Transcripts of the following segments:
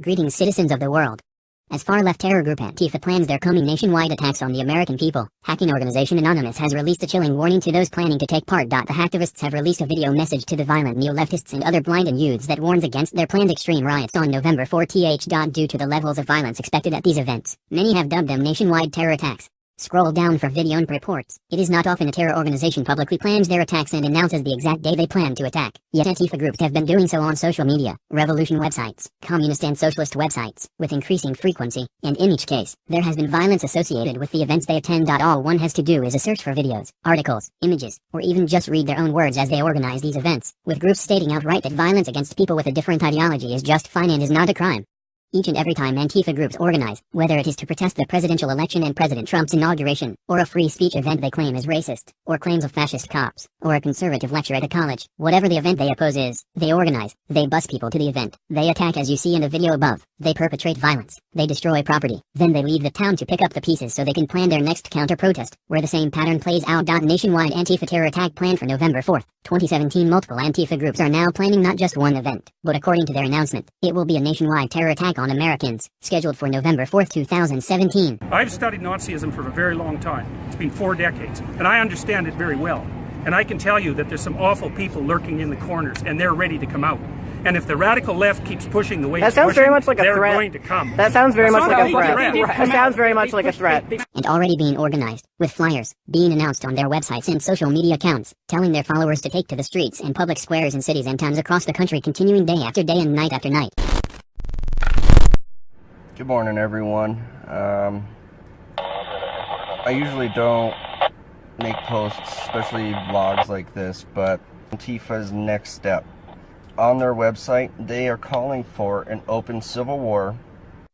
Greetings, citizens of the world. As far-left terror group Antifa plans their coming nationwide attacks on the American people, hacking organization Anonymous has released a chilling warning to those planning to take part. The hacktivists have released a video message to the violent neo-leftists and other blinded youths that warns against their planned extreme riots on November 4th. Due to the levels of violence expected at these events, many have dubbed them nationwide terror attacks. Scroll down for video and reports. It is not often a terror organization publicly plans their attacks and announces the exact day they plan to attack. Yet Antifa groups have been doing so on social media, revolution websites, communist and socialist websites, with increasing frequency, and in each case, there has been violence associated with the events they attend. All one has to do is a search for videos, articles, images, or even just read their own words as they organize these events, with groups stating outright that violence against people with a different ideology is just fine and is not a crime. Each and every time Antifa groups organize, whether it is to protest the presidential election and President Trump's inauguration, or a free speech event they claim is racist, or claims of fascist cops, or a conservative lecture at a college, whatever the event they oppose is, they organize, they bus people to the event, they attack as you see in the video above, they perpetrate violence, they destroy property, then they leave the town to pick up the pieces so they can plan their next counter-protest, where the same pattern plays out. Nationwide Antifa terror attack planned for November 4th, 2017. Multiple Antifa groups are now planning not just one event, but according to their announcement, it will be a nationwide terror attack on Americans, scheduled for November 4th, 2017. I've studied Nazism for a very long time. It's been 4 decades, and I understand it very well. And I can tell you that there's some awful people lurking in the corners, and they're ready to come out. And if the radical left keeps pushing the way that sounds very much like a they're threat. Going to come. That sounds very much like a threat. That sounds very much like a threat. And already being organized, with flyers being announced on their websites and social media accounts, telling their followers to take to the streets and public squares in cities and towns across the country, continuing day after day and night after night. Good morning, everyone. I usually don't make posts, especially vlogs like this, but Antifa's next step. On their website, they are calling for an open civil war.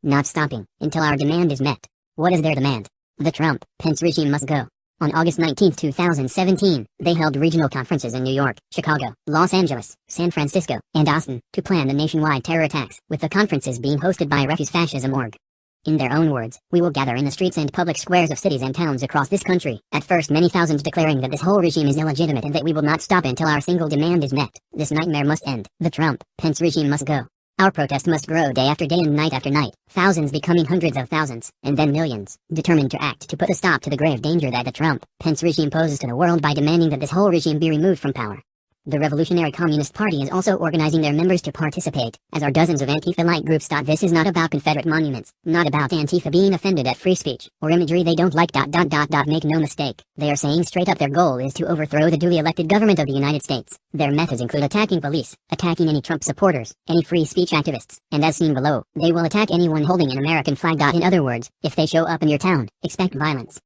Not stopping until our demand is met. What is their demand? The Trump-Pence regime must go. On August 19, 2017, they held regional conferences in New York, Chicago, Los Angeles, San Francisco, and Austin to plan the nationwide terror attacks, with the conferences being hosted by Refuse Fascism org. In their own words, we will gather in the streets and public squares of cities and towns across this country, at first many thousands, declaring that this whole regime is illegitimate and that we will not stop until our single demand is met. This nightmare must end. The Trump-Pence regime must go. Our protest must grow day after day and night after night, thousands becoming hundreds of thousands, and then millions, determined to act to put a stop to the grave danger that the Trump-Pence regime poses to the world by demanding that this whole regime be removed from power. The Revolutionary Communist Party is also organizing their members to participate, as are dozens of Antifa-like groups. This is not about Confederate monuments, not about Antifa being offended at free speech, or imagery they don't like. Make no mistake, they are saying straight up their goal is to overthrow the duly elected government of the United States. Their methods include attacking police, attacking any Trump supporters, any free speech activists, and as seen below, they will attack anyone holding an American flag. In other words, if they show up in your town, expect violence.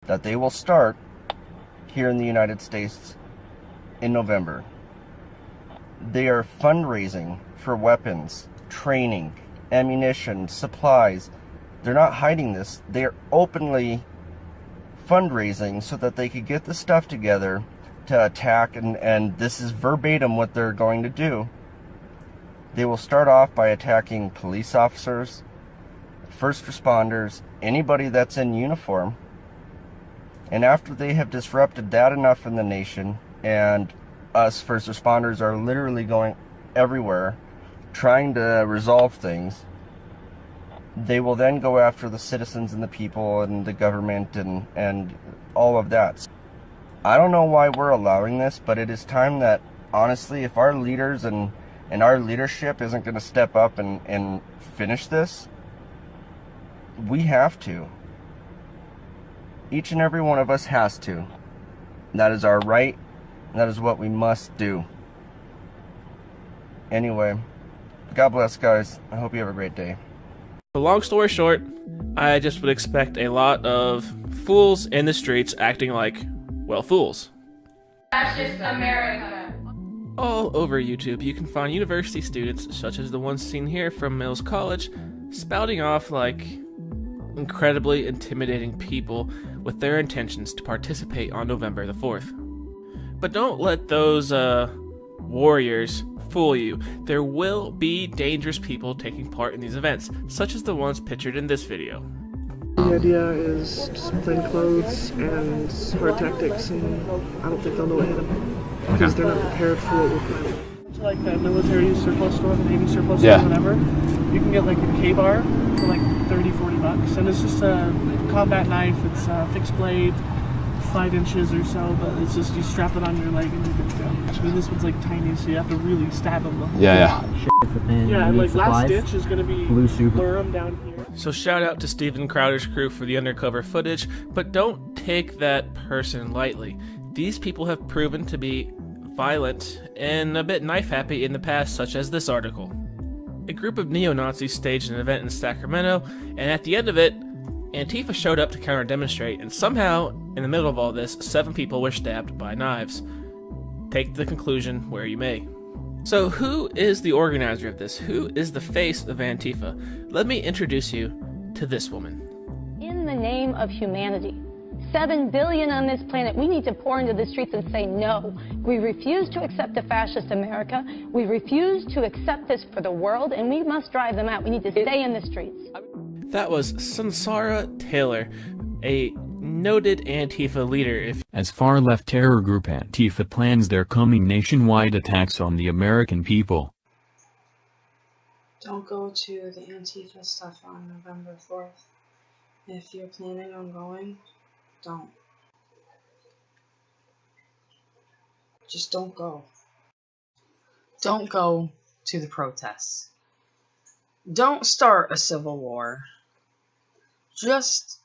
That they will start here in the United States in November. They are fundraising for weapons, training, ammunition, supplies. They're not hiding this. They are openly fundraising so that they could get the stuff together to attack, and this is verbatim what they're going to do. They will start off by attacking police officers, first responders, anybody that's in uniform. And after they have disrupted that enough in the nation, and us first responders are literally going everywhere trying to resolve things, they will then go after the citizens and the people and the government and all of that. I don't know why we're allowing this, but it is time that, honestly, if our leaders and our leadership isn't going to step up and finish this, we have to. Each and every one of us has to. That is our right. That is what we must do. Anyway, God bless, guys. I hope you have a great day. But long story short, I just would expect a lot of fools in the streets acting like, well, fools. That's just America. All over YouTube, you can find university students, such as the ones seen here from Mills College, spouting off like incredibly intimidating people with their intentions to participate on November the 4th. But don't let those warriors fool you. There will be dangerous people taking part in these events, such as the ones pictured in this video. The idea is just plain clothes and hard tactics, and I don't think they'll know what hit them because they're not prepared for what we're planning. Like the military surplus store, the Navy surplus store, whatever. You can get like a K-bar for like 30-40 bucks, and it's just a combat knife. It's a fixed blade, 5 inches or so, but it's just you strap it on your leg and you're good to go. I mean, this one's like tiny, so you have to really stab them the whole time. Yeah, and like last ditch is gonna be lure them down here. So shout out to Steven Crowder's crew for the undercover footage, but don't take that person lightly. These people have proven to be violent and a bit knife happy in the past, such as this article. A group of neo-Nazis staged an event in Sacramento, and at the end of it, Antifa showed up to counter-demonstrate, and somehow, in the middle of all this, 7 people were stabbed by knives. Take the conclusion where you may. So who is the organizer of this? Who is the face of Antifa? Let me introduce you to this woman. In the name of humanity, 7 billion on this planet, we need to pour into the streets and say no. We refuse to accept a fascist America. We refuse to accept this for the world, and we must drive them out. We need to stay in the streets. That was Sansara Taylor, a noted Antifa leader. As far-left terror group Antifa plans their coming nationwide attacks on the American people. Don't go to the Antifa stuff on November 4th. If you're planning on going, don't. Just don't go. Don't go to the protests. Don't start a civil war. Just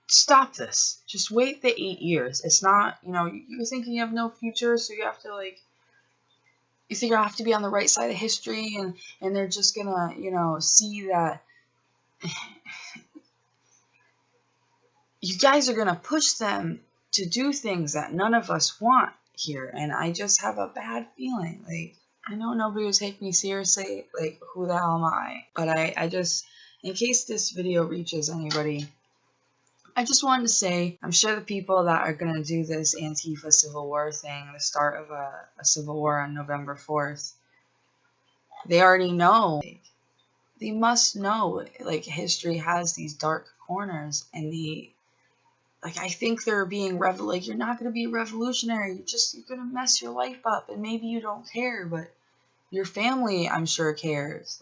stop this. Just wait the 8 years. It's not, you're thinking you have no future, so you have to, you think you have to be on the right side of history, and they're just gonna, see that you guys are gonna push them to do things that none of us want here, and I just have a bad feeling. I know nobody will take me seriously, who the hell am I? But I just, in case this video reaches anybody, I just wanted to say, I'm sure the people that are going to do this Antifa Civil War thing, the start of a civil war on November 4th, they already know. They must know, history has these dark corners, and I think they're being you're not going to be revolutionary, you're going to mess your life up, and maybe you don't care, but your family, I'm sure, cares.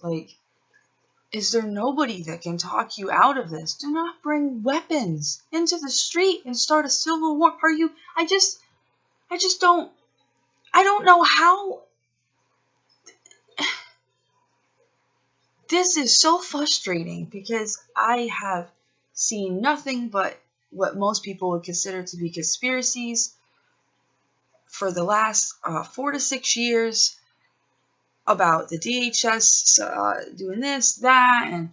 Is there nobody that can talk you out of this? Do not bring weapons into the street and start a civil war. I don't know how. This is so frustrating because I have seen nothing but what most people would consider to be conspiracies for the last 4 to 6 years about the DHS doing this, that, and,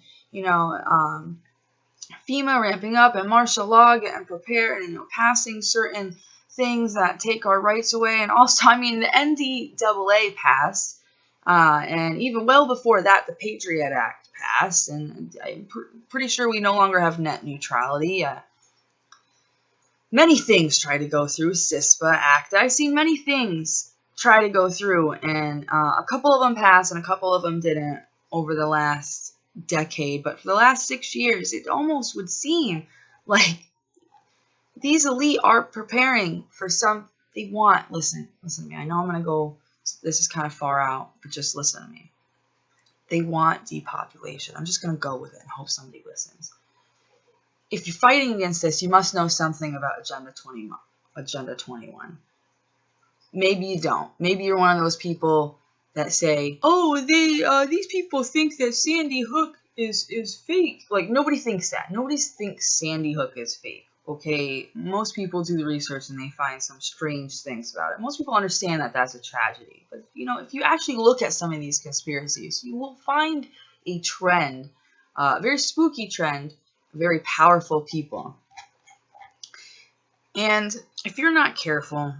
FEMA ramping up and martial law getting prepared and, passing certain things that take our rights away. And also, the NDAA passed, and even well before that, the Patriot Act passed, and I'm pretty sure we no longer have net neutrality. Many things try to go through CISPA Act. I've seen many things try to go through, and a couple of them passed and a couple of them didn't over the last decade. But for the last 6 years, it almost would seem like these elite are preparing for they want, listen to me, I know I'm going to go, this is kind of far out, but just listen to me. They want depopulation. I'm just going to go with it and hope somebody listens. If you're fighting against this, you must know something about Agenda 21. Maybe you don't. Maybe you're one of those people that say, oh, these people think that Sandy Hook is fake. Nobody thinks that. Nobody thinks Sandy Hook is fake, okay? Most people do the research and they find some strange things about it. Most people understand that that's a tragedy. But, if you actually look at some of these conspiracies, you will find a trend, a very spooky trend, very powerful people. And if you're not careful,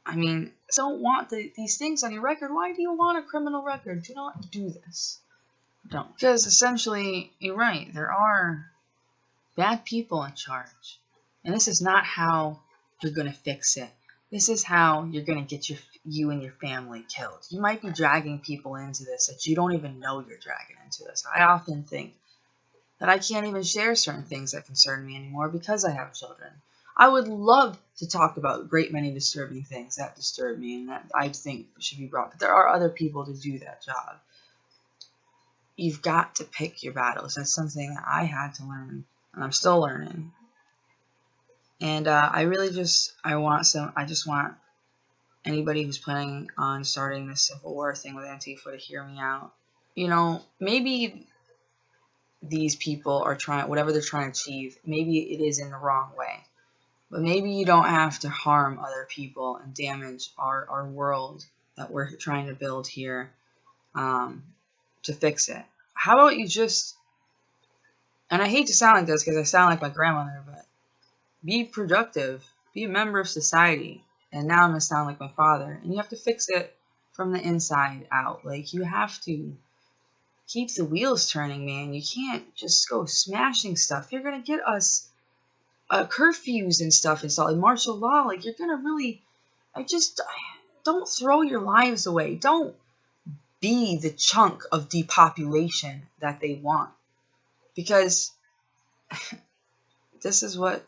don't want these things on your record. Why do you want a criminal record? Do not do this. Don't. Because essentially, you're right. There are bad people in charge. And this is not how you're going to fix it. This is how you're going to get you and your family killed. You might be dragging people into this that you don't even know you're dragging into this. I often think that I can't even share certain things that concern me anymore because I have children. I would love to talk about a great many disturbing things that disturb me and that I think should be brought. But there are other people to do that job. you've got to pick your battles. That's something that I had to learn, and I'm still learning. And I just want anybody who's planning on starting this civil war thing with Antifa to hear me out. You know, maybe these people are trying, whatever they're trying to achieve, maybe it is in the wrong way. But maybe you don't have to harm other people and damage our world that we're trying to build here to fix it. How about you just, and I hate to sound like this because I sound like my grandmother, but be productive, be a member of society. And now I'm going to sound like my father. And you have to fix it from the inside out. Like, you have to keep the wheels turning, man. You can't just go smashing stuff. You're going to get us curfews and stuff installed, like martial law. Like, you're going to really, don't throw your lives away. Don't be the chunk of depopulation that they want. Because this is what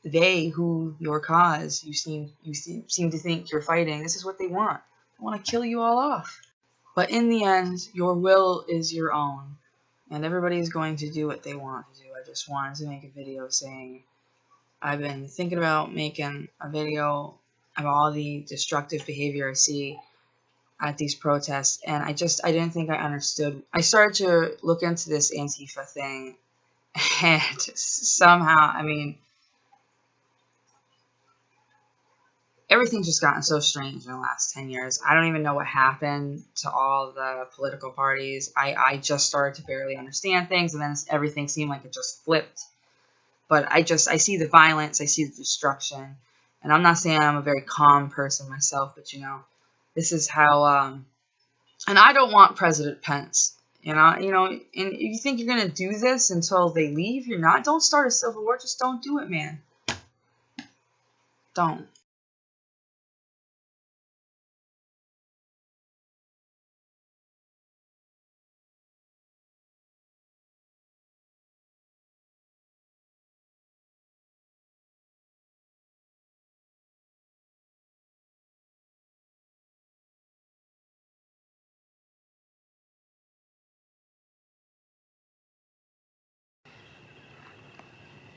your cause, you seem to think you're fighting, this is what they want. They want to kill you all off. But in the end, your will is your own, and everybody's going to do what they want to do. I just wanted to make a video saying I've been thinking about making a video about all the destructive behavior I see at these protests, and I didn't think I understood. I started to look into this Antifa thing, and somehow, I mean, everything's just gotten so strange in the last 10 years. I don't even know what happened to all the political parties. I just started to barely understand things, and then everything seemed like it just flipped. But I see the violence, I see the destruction, and I'm not saying I'm a very calm person myself, but you know, this is how, and I don't want President Pence, you know, and you think you're going to do this until they leave, you're not. Don't start a civil war, just don't do it, man. Don't.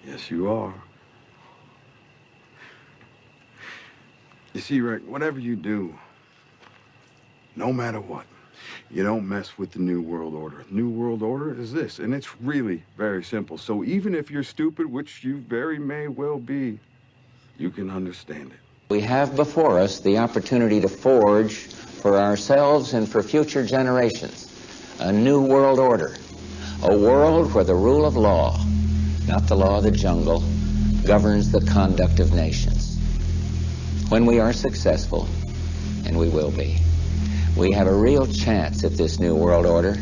Yes, you are. You see, Rick, whatever you do, no matter what, you don't mess with the New World Order. New World Order is this, and it's really very simple. So even if you're stupid, which you very may well be, you can understand it. We have before us the opportunity to forge for ourselves and for future generations a new world order, a world where the rule of law, not the law of the jungle, governs the conduct of nations. When we are successful, and we will be, we have a real chance at this new world order,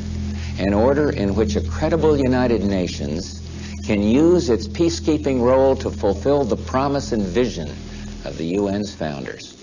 an order in which a credible United Nations can use its peacekeeping role to fulfill the promise and vision of the UN's founders.